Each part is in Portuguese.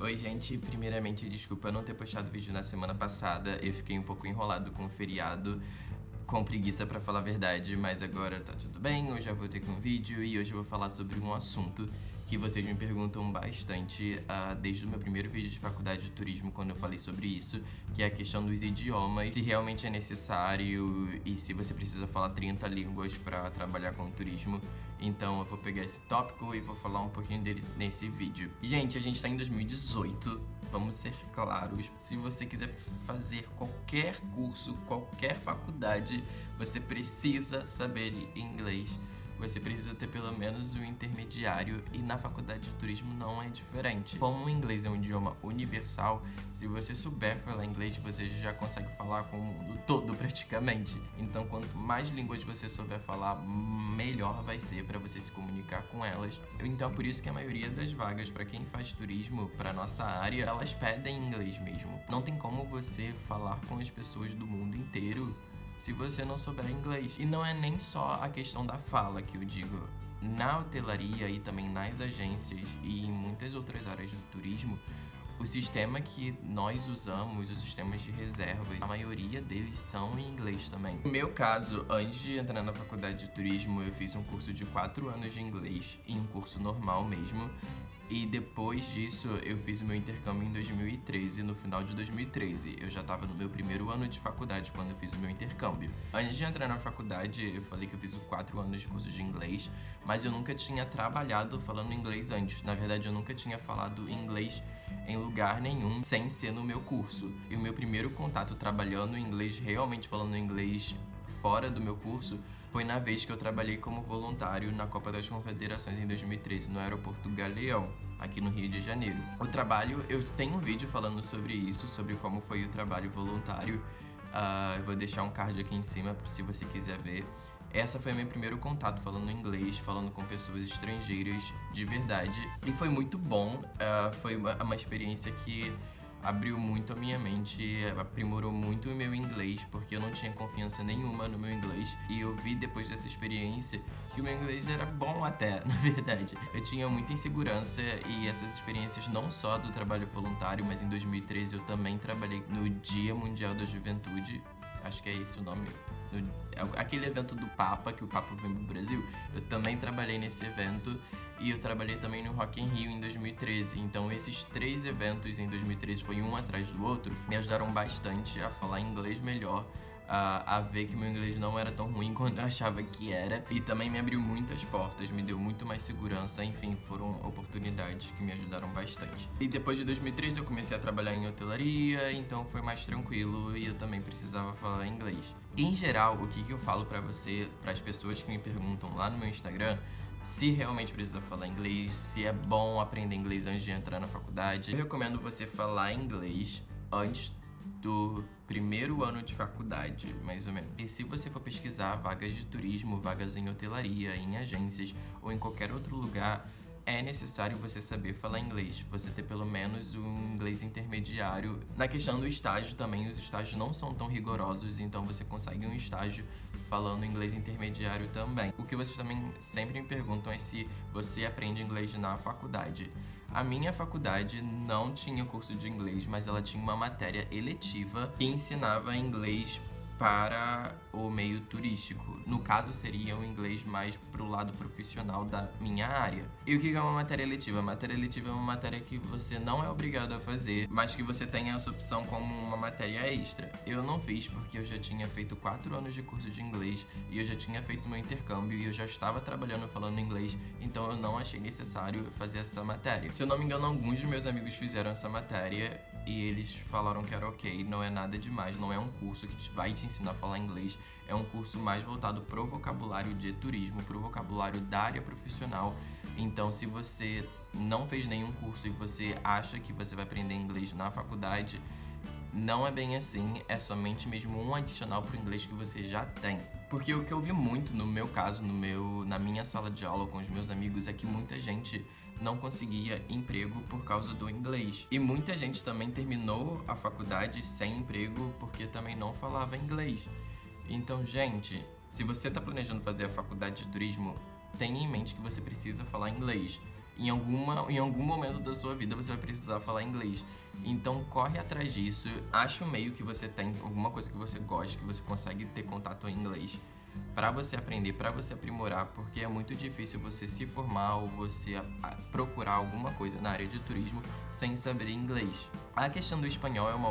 Oi gente, primeiramente desculpa não ter postado vídeo na semana passada, eu fiquei um pouco enrolado com o feriado, com preguiça pra falar a verdade, mas agora tá tudo bem, hoje eu voltei com um vídeo e hoje eu vou falar sobre um assunto que vocês me perguntam bastante desde o meu primeiro vídeo de faculdade de turismo, quando eu falei sobre isso, que é a questão dos idiomas, se realmente é necessário e se você precisa falar 30 línguas para trabalhar com turismo. Então eu vou pegar esse tópico e vou falar um pouquinho dele nesse vídeo. Gente, a gente tá em 2018, vamos ser claros, se você quiser fazer qualquer curso, qualquer faculdade, você precisa saber inglês. Você precisa ter pelo menos um intermediário e na faculdade de turismo não é diferente. Como o inglês é um idioma universal, se você souber falar inglês, você já consegue falar com o mundo todo praticamente. Então, quanto mais línguas você souber falar, melhor vai ser para você se comunicar com elas. Então, por isso que a maioria das vagas para quem faz turismo, para nossa área, elas pedem inglês mesmo. Não tem como você falar com as pessoas do mundo inteiro se você não souber inglês. E não é nem só a questão da fala que eu digo. Na hotelaria e também nas agências e em muitas outras áreas do turismo, o sistema que nós usamos, os sistemas de reservas, a maioria deles são em inglês também. No meu caso, antes de entrar na faculdade de turismo, eu fiz um curso de 4 anos de inglês, em um curso normal mesmo. E depois disso, eu fiz o meu intercâmbio em 2013, no final de 2013. Eu já estava no meu primeiro ano de faculdade quando eu fiz o meu intercâmbio. Antes de entrar na faculdade, eu falei que eu fiz os 4 anos de curso de inglês, mas eu nunca tinha trabalhado falando inglês antes. Na verdade, eu nunca tinha falado inglês em lugar nenhum, sem ser no meu curso. E o meu primeiro contato trabalhando inglês, realmente falando inglês fora do meu curso, foi na vez que eu trabalhei como voluntário na Copa das Confederações em 2013, no aeroporto Galeão, aqui no Rio de Janeiro. O trabalho, eu tenho um vídeo falando sobre isso, sobre como foi o trabalho voluntário. Eu vou deixar um card aqui em cima se você quiser ver. Essa foi meu primeiro contato falando inglês, falando com pessoas estrangeiras de verdade. E foi muito bom, foi uma experiência que abriu muito a minha mente, aprimorou muito o meu inglês, porque eu não tinha confiança nenhuma no meu inglês. E eu vi depois dessa experiência que o meu inglês era bom até, na verdade. Eu tinha muita insegurança e essas experiências não só do trabalho voluntário, mas em 2013 eu também trabalhei no Dia Mundial da Juventude. Acho que é esse o nome. Aquele evento do Papa, que o Papa vem pro Brasil, eu também trabalhei nesse evento e eu trabalhei também no Rock in Rio em 2013. Então esses 3 eventos em 2013 foi um atrás do outro, me ajudaram bastante a falar inglês melhor, a ver que meu inglês não era tão ruim quanto eu achava que era, e também me abriu muitas portas, me deu muito mais segurança. Enfim, foram oportunidades que me ajudaram bastante. E depois de 2013 eu comecei a trabalhar em hotelaria, então foi mais tranquilo e eu também precisava falar inglês. Em geral, o que eu falo pra você, pras pessoas que me perguntam lá no meu Instagram, se realmente precisa falar inglês, se é bom aprender inglês antes de entrar na faculdade, eu recomendo você falar inglês antes do primeiro ano de faculdade, mais ou menos. E se você for pesquisar vagas de turismo, vagas em hotelaria, em agências ou em qualquer outro lugar, é necessário você saber falar inglês, você ter pelo menos um inglês intermediário. Na questão do estágio também, os estágios não são tão rigorosos, então você consegue um estágio falando inglês intermediário também. O que vocês também sempre me perguntam é se você aprende inglês na faculdade. A minha faculdade não tinha curso de inglês, mas ela tinha uma matéria eletiva que ensinava inglês para o meio turístico. No caso, seria um inglês mais pro lado profissional da minha área. E o que é uma matéria eletiva? A matéria eletiva é uma matéria que você não é obrigado a fazer, mas que você tem essa opção como uma matéria extra. Eu não fiz porque eu já tinha feito 4 anos de curso de inglês e eu já tinha feito meu intercâmbio e eu já estava trabalhando falando inglês, então eu não achei necessário fazer essa matéria. Se eu não me engano, alguns dos meus amigos fizeram essa matéria e eles falaram que era ok, não é nada demais, não é um curso que vai te ensinar a falar inglês, é um curso mais voltado pro vocabulário de turismo, pro vocabulário da área profissional. Então, se você não fez nenhum curso e você acha que você vai aprender inglês na faculdade, não é bem assim, é somente mesmo um adicional pro inglês que você já tem. Porque o que eu vi muito no meu caso, na minha sala de aula com os meus amigos, é que muita gente não conseguia emprego por causa do inglês. E muita gente também terminou a faculdade sem emprego porque também não falava inglês. Então, gente, se você está planejando fazer a faculdade de turismo, tenha em mente que você precisa falar inglês. Em algum momento da sua vida você vai precisar falar inglês. Então corre atrás disso, acha um meio que você tem, alguma coisa que você gosta, que você consegue ter contato em inglês, para você aprender, para você aprimorar, porque é muito difícil você se formar ou você procurar alguma coisa na área de turismo sem saber inglês. A questão do espanhol é uma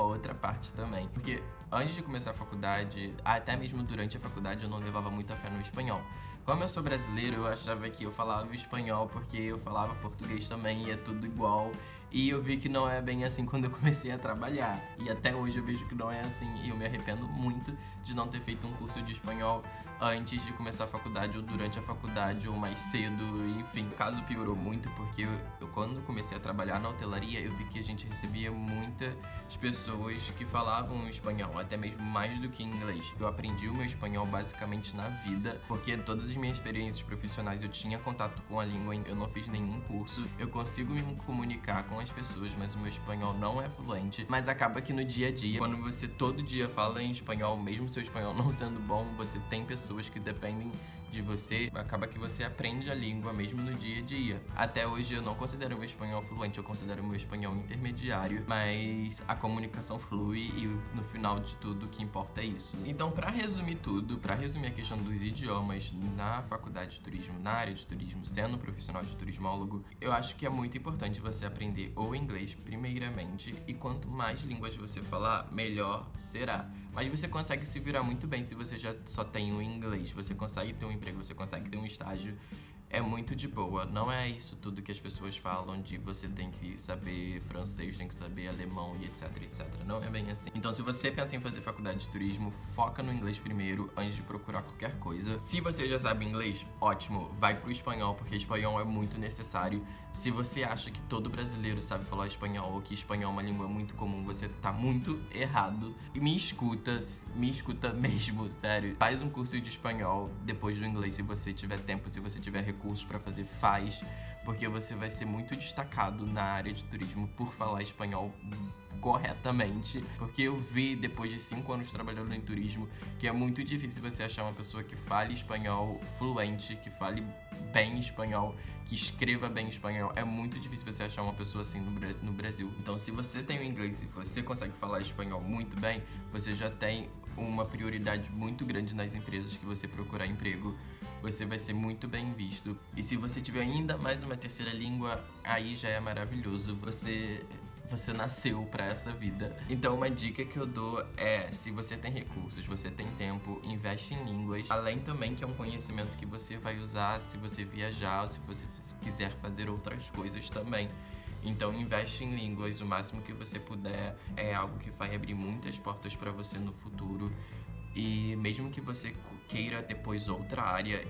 outra parte também, porque antes de começar a faculdade, até mesmo durante a faculdade, eu não levava muita fé no espanhol. Como eu sou brasileiro, eu achava que eu falava espanhol porque eu falava português também e é tudo igual. E eu vi que não é bem assim quando eu comecei a trabalhar. E até hoje eu vejo que não é assim e eu me arrependo muito de não ter feito um curso de espanhol antes de começar a faculdade ou durante a faculdade ou mais cedo. Enfim, o caso piorou muito porque eu quando comecei a trabalhar na hotelaria, eu vi que a gente recebia muitas pessoas que falavam espanhol, até mesmo mais do que inglês. Eu aprendi o meu espanhol basicamente na vida, porque todas as minhas experiências profissionais eu tinha contato com a língua, eu não fiz nenhum curso, eu consigo me comunicar com as pessoas, mas o meu espanhol não é fluente. Mas acaba que no dia a dia, quando você todo dia fala em espanhol, mesmo seu espanhol não sendo bom, você tem pessoas que dependem de você, acaba que você aprende a língua mesmo no dia a dia. Até hoje eu não considero o meu espanhol fluente, eu considero o meu espanhol intermediário, mas a comunicação flui e no final de tudo o que importa é isso. Então, para resumir tudo, para resumir a questão dos idiomas na faculdade de turismo, na área de turismo, sendo profissional de turismólogo, eu acho que é muito importante você aprender o inglês primeiramente, e quanto mais línguas você falar, melhor será. Mas você consegue se virar muito bem se você já só tem o inglês, você consegue ter um emprego, você consegue ter um estágio, é muito de boa. Não é isso tudo que as pessoas falam de você tem que saber francês, tem que saber alemão e etc, etc. Não é bem assim. Então, se você pensa em fazer faculdade de turismo, foca no inglês primeiro antes de procurar qualquer coisa. Se você já sabe inglês, ótimo, vai pro espanhol, porque espanhol é muito necessário. Se você acha que todo brasileiro sabe falar espanhol ou que espanhol é uma língua muito comum, você tá muito errado. E me escuta mesmo, sério. Faz um curso de espanhol depois do inglês, se você tiver tempo, se você tiver recursos pra fazer, faz. Porque você vai ser muito destacado na área de turismo por falar espanhol corretamente, porque eu vi depois de 5 anos trabalhando em turismo que é muito difícil você achar uma pessoa que fale espanhol fluente, que fale bem espanhol, que escreva bem espanhol. É muito difícil você achar uma pessoa assim no Brasil. Então, se você tem o inglês, se você consegue falar espanhol muito bem, você já tem uma prioridade muito grande nas empresas que você procurar emprego. Você vai ser muito bem visto. E se você tiver ainda mais uma terceira língua, aí já é maravilhoso. Você nasceu pra essa vida. Então, uma dica que eu dou é, se você tem recursos, você tem tempo, investe em línguas. Além também que é um conhecimento que você vai usar se você viajar ou se você quiser fazer outras coisas também. Então, investe em línguas o máximo que você puder. É algo que vai abrir muitas portas pra você no futuro. E mesmo que você queira depois outra área,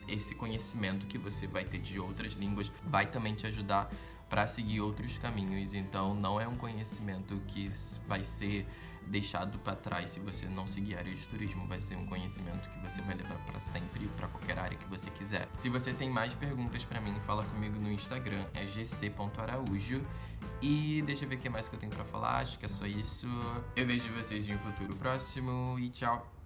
esse conhecimento que você vai ter de outras línguas vai também te ajudar para seguir outros caminhos. Então, não é um conhecimento que vai ser deixado para trás se você não seguir a área de turismo. Vai ser um conhecimento que você vai levar para sempre, para qualquer área que você quiser. Se você tem mais perguntas para mim, fala comigo no Instagram, é gc.araújo. E deixa eu ver o que mais que eu tenho para falar, acho que é só isso. Eu vejo vocês em um futuro próximo e tchau!